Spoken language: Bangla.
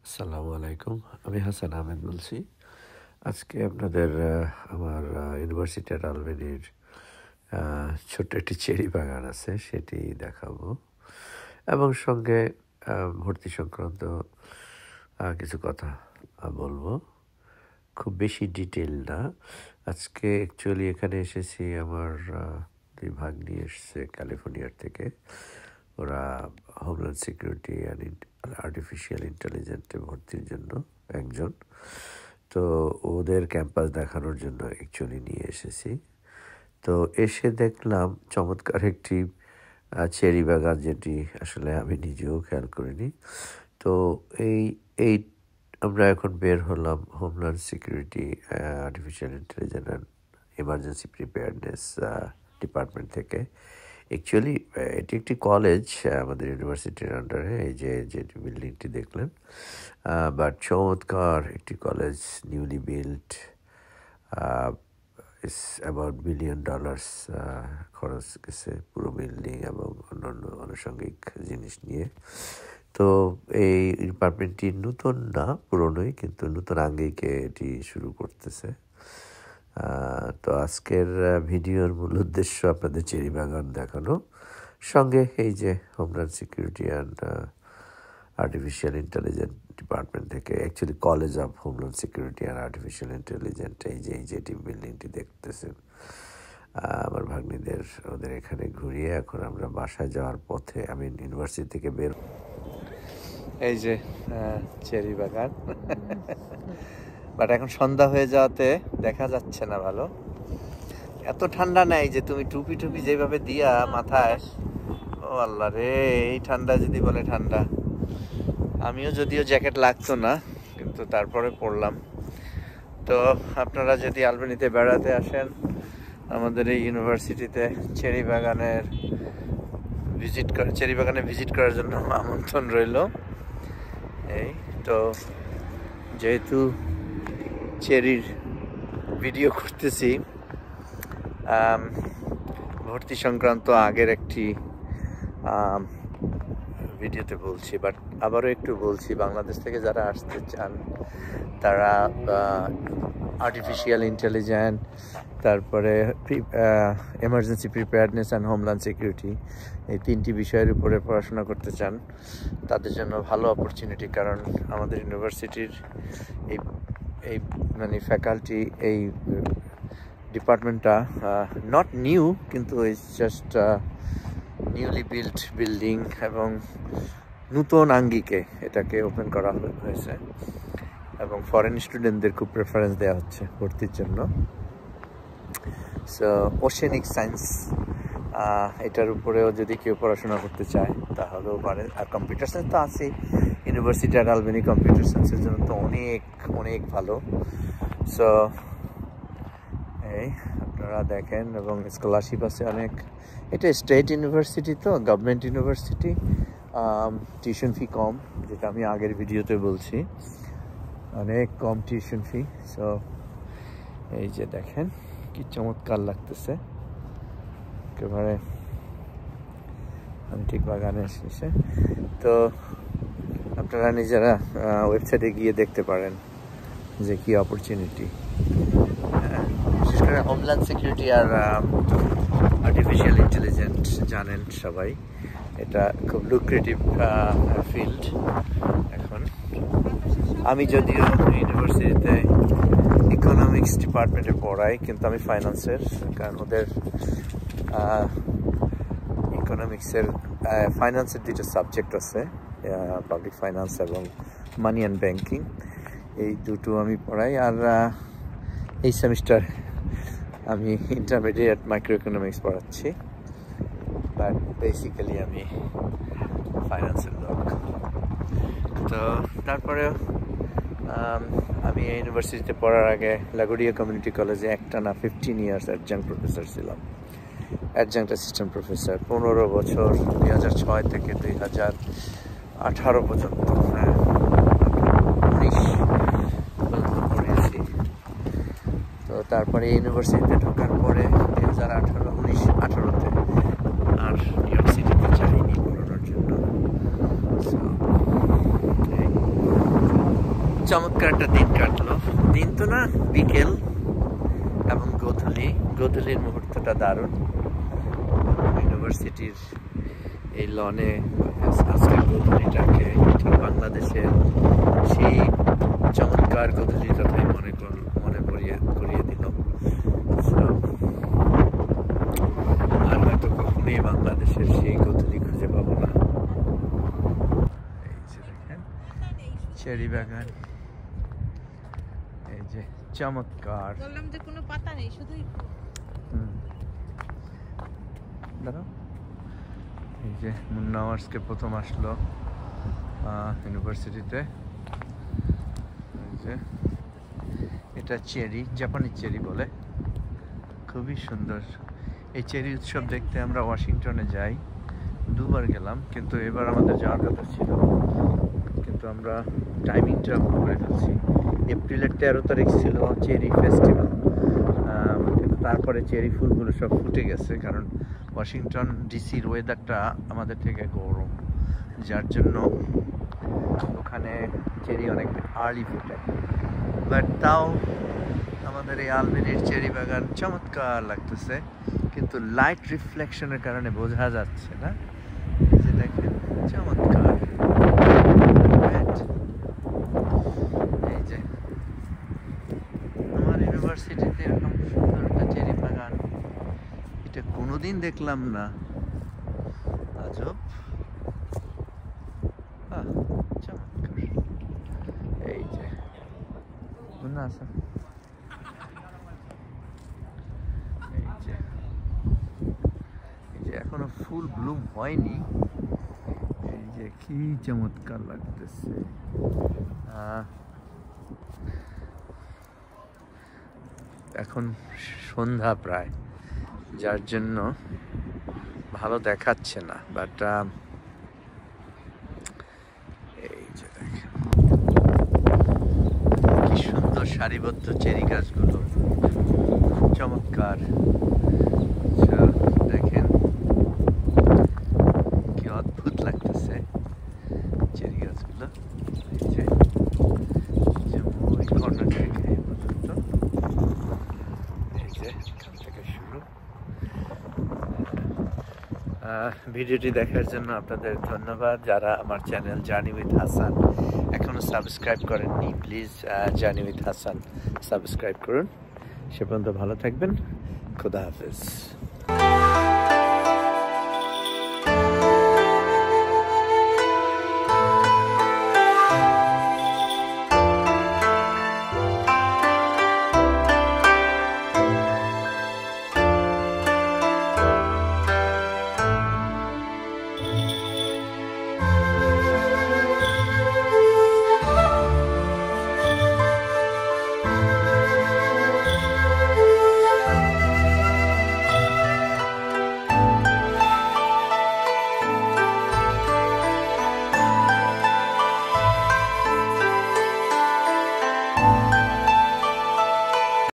আসসালামু আলাইকুম। আমি হাসান আহমেদ বলছি। আজকে আপনাদের আমার ইউনিভার্সিটি আলবেনির ছোট্ট একটি চেরি বাগান আছে, সেটি দেখাবো এবং সঙ্গে ভর্তি সংক্রান্ত কিছু কথা বলবো। খুব বেশি ডিটেল না। আজকে অ্যাকচুয়ালি এখানে এসেছি, আমার দুই ভাগ্নি এসছে ক্যালিফোর্নিয়ার থেকে। ওরা হোমল্যান্ড সিকিউরিটি অ্যান্ড আর্টিফিশিয়াল ইন্টেলিজেন্সে ভর্তির জন্য একজন, তো ওদের ক্যাম্পাস দেখানোর জন্য অ্যাকচুয়ালি নিয়ে এসেছি। তো এসে দেখলাম চমৎকার একটি চেরি বাগান, যেটি আসলে আমি নিজেও খেয়াল করিনি। তো এই এই আমরা এখন বের হলাম homeland security, artificial intelligence and emergency preparedness department থেকে। অ্যাকচুয়ালি এটি একটি কলেজ আমাদের ইউনিভার্সিটির আন্ডারে, এই যে বিল্ডিংটি দেখলেন, বাট চমৎকার একটি college, newly build, is about $1 billion খরচ গেছে পুরো বিল্ডিং এবং অন্যান্য আনুষঙ্গিক জিনিস নিয়ে। তো এই ডিপার্টমেন্টটি নতুন না, পুরনোই, কিন্তু নতুন আঙ্গিকে এটি শুরু করতেছে। তো আজকের ভিডিওর মূল উদ্দেশ্য আপনাদের চেরি বাগান দেখানো, সঙ্গে এই যে homeland security and artificial intelligence department থেকে, actually college of homeland security and artificial intelligence, এই যেটি বিল্ডিংটি দেখতেছেন, আমার ভাগ্নিদের ওদের এখানে ঘুরিয়ে এখন আমরা বাসায় যাওয়ার পথে, আমি ইউনিভার্সিটি থেকে বের। এই যে চেরি বাগান, বাট এখন সন্ধ্যা হয়ে যাওয়াতে দেখা যাচ্ছে না ভালো। এত ঠান্ডা নাই যে তুমি টুপি টুপি যেভাবে দিয়া মাথায়, ও আল্লাহ রে, এই ঠান্ডা যদি বলে ঠান্ডা। আমিও যদিও জ্যাকেট লাগতো না, কিন্তু তারপরে পরলাম। তো আপনারা যদি আলবেনিতে বেড়াতে আসেন, আমাদের এই ইউনিভার্সিটিতে চেরি বাগানে ভিজিট করার জন্য আমন্ত্রণ রইল। এই তো, যেহেতু চেরির ভিডিও করতেছি, ভর্তি সংক্রান্ত আগের একটি ভিডিওতে বলছি, বাট আবারও একটু বলছি, বাংলাদেশ থেকে যারা আসতে চান তারা আর্টিফিশিয়াল ইন্টেলিজেন্স, তারপরে emergency preparedness and homeland security, এই তিনটি বিষয়ের উপরে পড়াশোনা করতে চান, তাদের জন্য ভালো অপরচুনিটি। কারণ আমাদের ইউনিভার্সিটির এই মানে ফ্যাকাল্টি, এই ডিপার্টমেন্টটা নট নিউ, কিন্তু it's just newly build building এবং নূতন আঙ্গিকে এটাকে ওপেন করা হয়েছে এবং ফরেন স্টুডেন্টদের খুব প্রেফারেন্স দেওয়া হচ্ছে ভর্তির জন্য। সো ওশেনিক সায়েন্স, এটার উপরেও যদি কেউ পড়াশোনা করতে চায় তাহলেও পারে। আর কম্পিউটার সায়েন্স তো আছেই, ইউনিভার্সিটি আর আলবেনি কম্পিউটার সায়েন্সের জন্য তো অনেক অনেক ভালো। সো এই আপনারা দেখেন, এবং স্কলারশিপ আছে অনেক। এটা স্টেট ইউনিভার্সিটি, তো গভর্নমেন্ট ইউনিভার্সিটি, টিউশন ফি কম, যেটা আমি আগের ভিডিওতে বলছি, অনেক কম টিউশন ফি। সো এই যে দেখেন কি চমৎকার লাগতেছে, একেবারে আমি ঠিক বাগানে এসেছে। তো আপনারা নিজেরা ওয়েবসাইটে গিয়ে দেখতে পারেন যে কি অপরচুনিটি। বিশেষ করে হোমল্যান্ড সিকিউরিটি আর আর্টিফিশিয়াল ইন্টেলিজেন্স জানেন সবাই, এটা খুব লুক্রেটিভ ফিল্ড এখন। আমি যদিও ইউনিভার্সিটিতে ইকোনমিক্স ডিপার্টমেন্টে পড়াই, কিন্তু আমি ফাইন্যান্সের, কারণ ওদের ইকোনমিক্সের ফাইন্যান্সের দুটো সাবজেক্ট আছে, পাবলিক ফাইন্যান্স এবং মানি অ্যান্ড ব্যাংকিং, এই দুটো আমি পড়াই। আর এই সেমিস্টার আমি ইন্টারমিডিয়েট মাইক্রো ইকোনমিক্স পড়াচ্ছি, বাট বেসিক্যালি আমি ফাইন্যান্সের লোক। তো তারপরেও আমি এই ইউনিভার্সিটিতে পড়ার আগে লাগুড়িয়া কমিউনিটি কলেজে একটানা 15 ইয়ার্স অ্যাডজাংক্ট প্রফেসর ছিলাম, অ্যাডজাংক্ট অ্যাসিস্ট্যান্ট প্রফেসর 15 বছর, 2006 থেকে 2018 পর্যন্ত, 19 পড়িয়েছি। তো তারপরে ইউনিভার্সিটিতে ঢোকার পরে 2018-19-18-তে আর নিউ ইয়র্ক সিটিতে যাইনি পড়ানোর জন্য। চমৎকার একটা দিন কাটলো, দিন তো না বিকেল এবং গোধূলির মুহূর্তটা দারুণ। ইউনিভার্সিটির এই লনে আজকের গোধূলিটাকে ঠিক বাংলাদেশের সেই চমৎকার গোধূলির কথাই মনে করিয়ে দিল। আর হয়তো কখনোই বাংলাদেশের সেই গোধূলি খুঁজে পাবো না। এই যে দেখেন চেরি বাগান, এই যে চমৎকার। বললাম যে কোনো পাতা নেই, শুধুই দাঁড়াও। এই যে মুন্না আজকে প্রথম আসলো ইউনিভার্সিটিতে। এই যে এটা চেরি, জাপানি চেরি বলে, খুবই সুন্দর। এই চেরি উৎসব দেখতে আমরা ওয়াশিংটনে যাই, দুবার গেলাম, কিন্তু এবার আমাদের যাওয়ার কথা ছিল, কিন্তু আমরা টাইমিংটা ভুল করে ফেলছি। এপ্রিলের 13 তারিখ ছিল চেরি ফেস্টিভ্যাল, কিন্তু তারপরে চেরি ফুলগুলো সব ফুটে গেছে, কারণ ওয়াশিংটন ডিসির ওয়েদারটা আমাদের থেকে গরম, যার জন্য ওখানে চেরি অনেক আর্লি ফুটে। বাট তাও আমাদের এই আলবেনির চেরি বাগান চমৎকার লাগতেছে, কিন্তু লাইট রিফ্লেকশনের কারণে বোঝা যাচ্ছে না। এই যে দেখেন চমৎকার, এই যে আমার ইউনিভার্সিটিতে এরকম সুন্দর একটা চেরি বাগান এটা কোনোদিন দেখলাম না, আজব। চমৎকার। এই যে না আছে, এই যে এখনো ফুল ব্লুম হয়নি। এই যে কি চমৎকার লাগতেছে। এখন সন্ধ্যা প্রায়, যার জন্য ভালো দেখাচ্ছে না, বাট এই যে দেখেন কি সুন্দর সারিবদ্ধ চেরি গাছগুলো, চমৎকার। দেখেন কি অদ্ভুত লাগতেছে চেরি গাছগুলো। এই যে ওই কর্নার থেকে পর্যন্ত, এই যে এখান থেকে শুরু। ভিডিওটি দেখার জন্য আপনাদের ধন্যবাদ। যারা আমার চ্যানেল জার্নি উইথ হাসান এখনো সাবস্ক্রাইব করেননি, please journey with Hasan subscribe করুন। সে পর্যন্ত ভালো থাকবেন, খোদা হাফেজ।